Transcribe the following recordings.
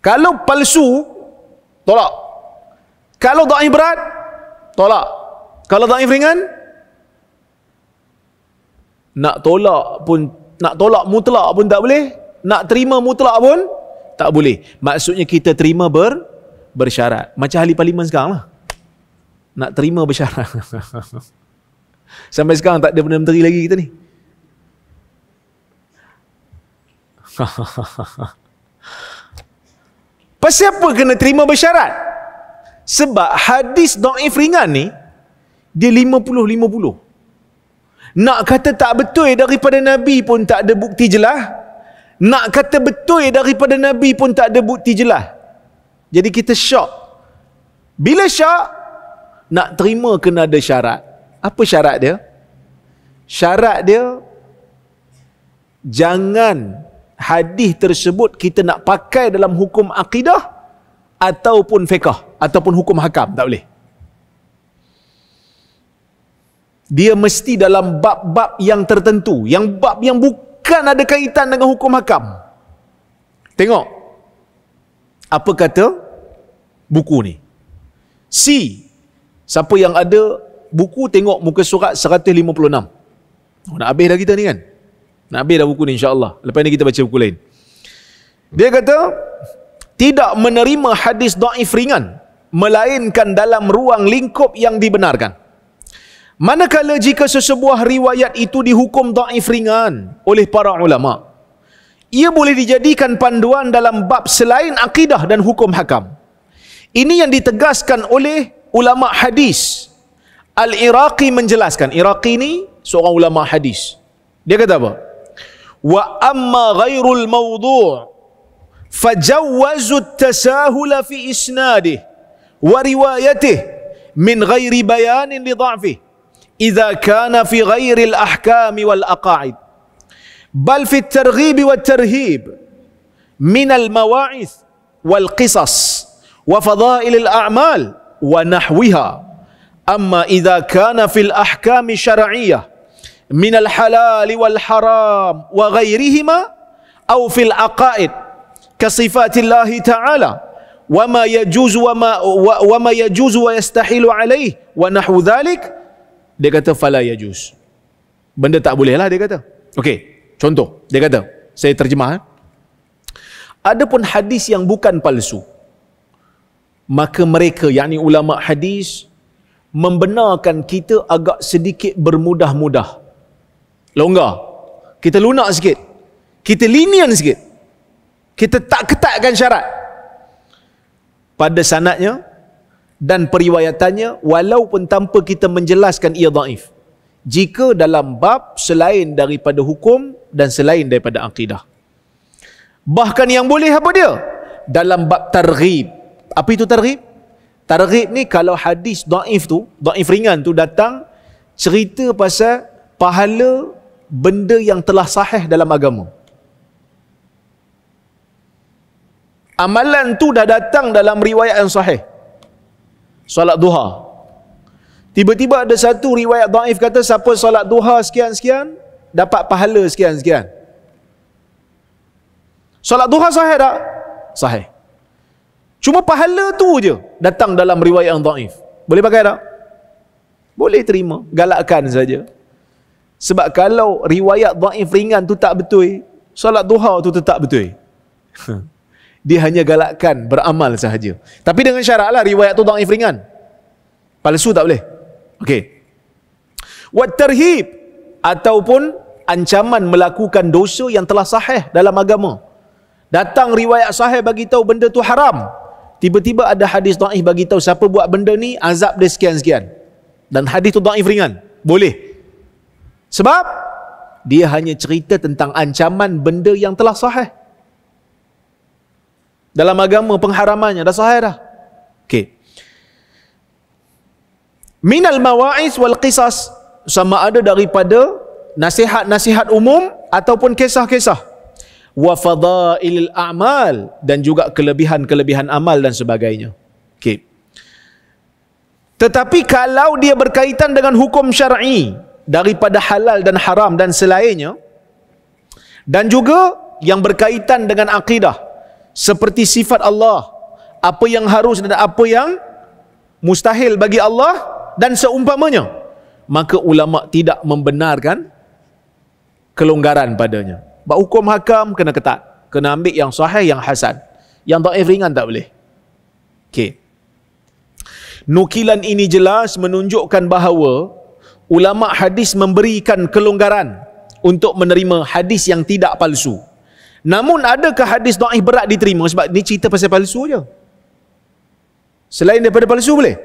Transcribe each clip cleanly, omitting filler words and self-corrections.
Kalau palsu, tolak. Kalau dhaif berat, tolak. Kalau dhaif ringan, nak tolak mutlak pun tak boleh, nak terima mutlak pun tak boleh. Maksudnya kita terima bersyarat. Macam ahli parlimen sekarang lah. Nak terima bersyarat. Sampai sekarang tak ada Perdana Menteri lagi kita ni. Pasal apa kena terima bersyarat? Sebab hadis dhaif ringan ni dia 50-50. Nak kata tak betul daripada Nabi pun tak ada bukti jelas. Nak kata betul daripada Nabi pun tak ada bukti jelas. Jadi kita syok. Bila syok, nak terima kena ada syarat. Apa syarat dia? Syarat dia, jangan hadis tersebut kita nak pakai dalam hukum akidah ataupun fiqh ataupun hukum hakam. Tak boleh. Dia mesti dalam bab-bab yang tertentu, yang bab yang bukan ada kaitan dengan hukum hakam. Tengok apa kata buku ni. Siapa yang ada buku, tengok muka surat 156. Nak habis dah kita ni kan? Nak habis dah buku ni insya-Allah. Lepas ni kita baca buku lain. Dia kata tidak menerima hadis dhaif ringan melainkan dalam ruang lingkup yang dibenarkan. Manakala jika sesebuah riwayat itu dihukum dhaif ringan oleh para ulama, ia boleh dijadikan panduan dalam bab selain akidah dan hukum hakam. Ini yang ditegaskan oleh ulama hadis. Al-Iraqi menjelaskan. Iraqi ni seorang ulama hadis. Dia kata apa? Wa amma ghairul mawdu' fajawwazu at-tasahul fi isnadih wa riwayatih min ghairi bayanin li dha'fih idza kana fi ghairi al-ahkam wal aqaid bal fi at-targhib wat tarhib min al-mawa'ith wal qisas wa fadail al-a'mal wa nahwiha. Amma idza kana fil ahkam syar'iyyah min al-halal wal haram wa ghairihima aw fil aqaid ka sifatillah ta'ala wa ma yajuzu wa ma yajuzu wa yastahilu alayhi wa nahwu dhalik, dia kata fala yajuz. Benda tak boleh lah dia kata. Okey, contoh dia kata, saya terjemah. Adapun hadis yang bukan palsu, maka mereka yakni ulama hadis membenarkan kita agak sedikit bermudah-mudah, longgar, kita lunak sikit, kita lenient sikit, kita tak ketatkan syarat pada sanadnya dan periwayatannya, walaupun tanpa kita menjelaskan ia dhaif, jika dalam bab selain daripada hukum dan selain daripada akidah. Bahkan yang boleh apa dia? Dalam bab targhib. Apa itu targhib? Targhib ni kalau hadis dhaif tu, dhaif ringan tu datang cerita pasal pahala benda yang telah sahih dalam agama. Amalan tu dah datang dalam riwayat yang sahih. Solat duha. Tiba-tiba ada satu riwayat dhaif kata siapa solat duha sekian-sekian dapat pahala sekian-sekian. Solat duha sahih tak? Sahih. Cuma pahala tu je datang dalam riwayat yang dhaif. Boleh pakai tak? Boleh terima, galakkan saja. Sebab kalau riwayat dhaif ringan tu tak betul, solat duha tu tetap betul. Dia hanya galakkan beramal sahaja. Tapi dengan syarat lah riwayat tu dhaif ringan. Palsu tak boleh. Okey. Wat tarhib, ataupun ancaman melakukan dosa yang telah sahih dalam agama. Datang riwayat sahih bagi tahu benda tu haram. Tiba-tiba ada hadis dhaif bagi tahu siapa buat benda ni azab dia sekian-sekian. Dan hadis tu dhaif ringan. Boleh. Sebab dia hanya cerita tentang ancaman benda yang telah sahih. Dalam agama pengharamannya dah sahih dah. Okey. Minal mawa'is wal qisas, sama ada daripada nasihat-nasihat umum ataupun kisah-kisah. Wa fadailil a'mal, dan juga kelebihan-kelebihan amal dan sebagainya. Okey. Tetapi kalau dia berkaitan dengan hukum syar'i daripada halal dan haram dan selainnya, dan juga yang berkaitan dengan akidah, seperti sifat Allah, apa yang harus dan apa yang mustahil bagi Allah dan seumpamanya, maka ulama tidak membenarkan kelonggaran padanya. Bab hukum hakam kena ketat, kena ambil yang sahih, yang hasan. Yang dhaif ringan tak boleh. Okey. Nukilan ini jelas menunjukkan bahawa ulama hadis memberikan kelonggaran untuk menerima hadis yang tidak palsu. Namun adakah hadis dhaif berat diterima? Sebab ni cerita pasal palsu je. Selain daripada palsu boleh?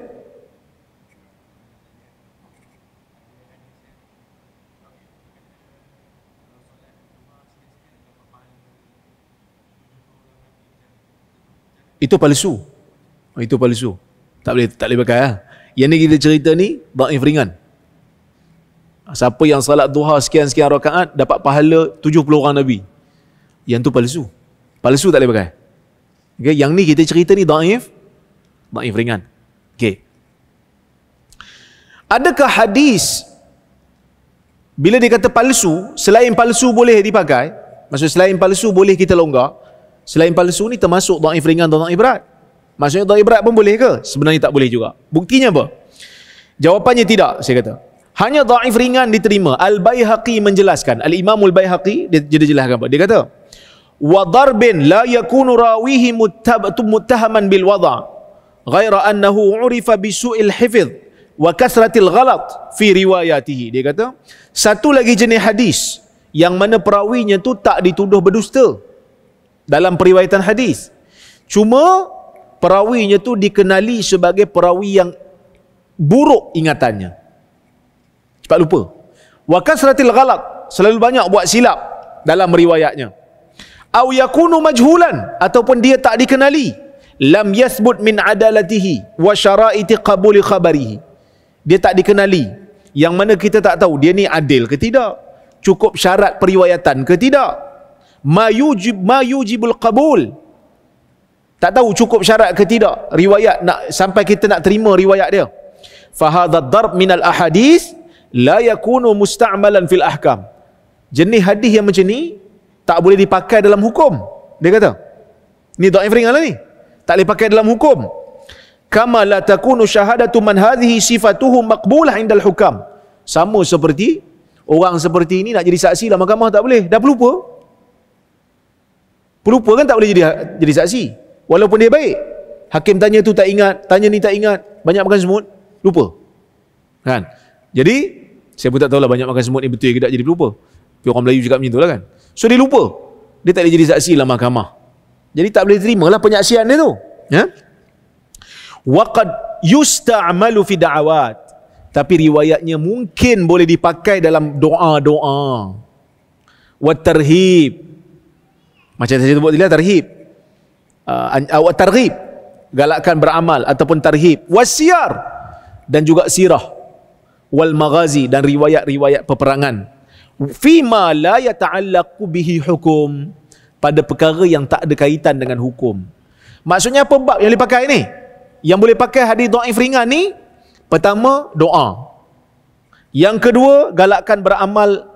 Itu palsu. Itu palsu. Tak boleh pakai lah. Yang ni kita cerita ni dhaif ringan. Siapa yang salat duha sekian-sekian rakaat dapat pahala 70 orang Nabi. Yang tu palsu. Palsu tak boleh pakai. Okay? Yang ni kita cerita ni dhaif ringan. Okay. Adakah hadis bila dia kata palsu, selain palsu boleh dipakai, maksud selain palsu boleh kita longgar, selain palsu ni termasuk dhaif ringan atau dhaif berat? Maksudnya dhaif berat pun boleh ke? Sebenarnya tak boleh juga. Buktinya apa? Jawapannya tidak, saya kata. Hanya dhaif ringan diterima. Al-Baihaqi menjelaskan, Al-Imamul Baihaqi dia jelaskan apa? Dia kata, wa darbin la yakunu rawihi muttahaman bil wada' ghaira annahu urifa bi su'il hifz wa kasratil ghalat fi riwayatihi. Dia kata, satu lagi jenis hadis yang mana perawinya tu tak dituduh berdusta dalam periwayatan hadis. Cuma perawinya tu dikenali sebagai perawi yang buruk ingatannya, cepat lupa. Wa kasratil ghalat, selalu banyak buat silap dalam riwayatnya. Au yakunu majhulan, ataupun dia tak dikenali. Lam yathbut min adalatihi wa syara'iti qabuli khabarihi. Dia tak dikenali, yang mana kita tak tahu dia ni adil ke tidak, cukup syarat periwayatan ke tidak, ma yujibul qabul, tak tahu cukup syarat ke tidak riwayat nak sampai kita nak terima riwayat dia. Fa hadha darb min al ahadith la yakunu musta'malan fil ahkam. Jenis hadis yang macam ni tak boleh dipakai dalam hukum. Dia kata ni dhaif ringan lah ni, tak boleh pakai dalam hukum. Kama la takunu syahadatu man hadhihi sifatuhu maqbulah indal hukam. Sama seperti orang seperti ini nak jadi saksi dalam mahkamah tak boleh, dah pelupa. Pelupa kan tak boleh jadi saksi. Walaupun dia baik. Hakim tanya tu tak ingat, tanya ni tak ingat, banyak makan semut, lupa. Kan? Jadi saya pun tak tahulah banyak makan semut ni betul ke tak jadi pelupa. Tapi orang Melayu cakap macam tu lah kan. So dia lupa. Dia tak boleh jadi saksi dalam mahkamah. Jadi tak boleh terimalah penyaksian dia tu. Ya? Waqad yusta'malu fi da'awat. Tapi riwayatnya mungkin boleh dipakai dalam doa-doa. Wa tarhib. Macam saya sebut tadi lah, tarhib. Targhib, galakkan beramal, ataupun tarhib. Wasiyar, dan juga sirah. Wal maghazi, dan riwayat-riwayat peperangan. Fima la yata'allaqu bihi hukum, pada perkara yang tak ada kaitan dengan hukum. Maksudnya apa bab yang boleh pakai ni? Yang boleh pakai hadis dhaif ringan ni, pertama doa. Yang kedua, galakkan beramal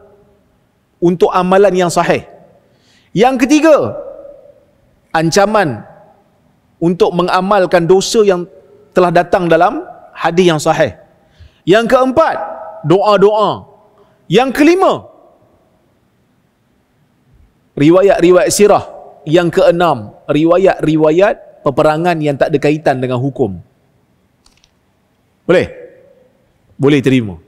untuk amalan yang sahih. Yang ketiga, ancaman untuk mengamalkan dosa yang telah datang dalam hadis yang sahih. Yang keempat, doa-doa. Yang kelima, riwayat-riwayat sirah. Yang keenam, riwayat-riwayat peperangan yang tak ada kaitan dengan hukum. Boleh? Boleh terima.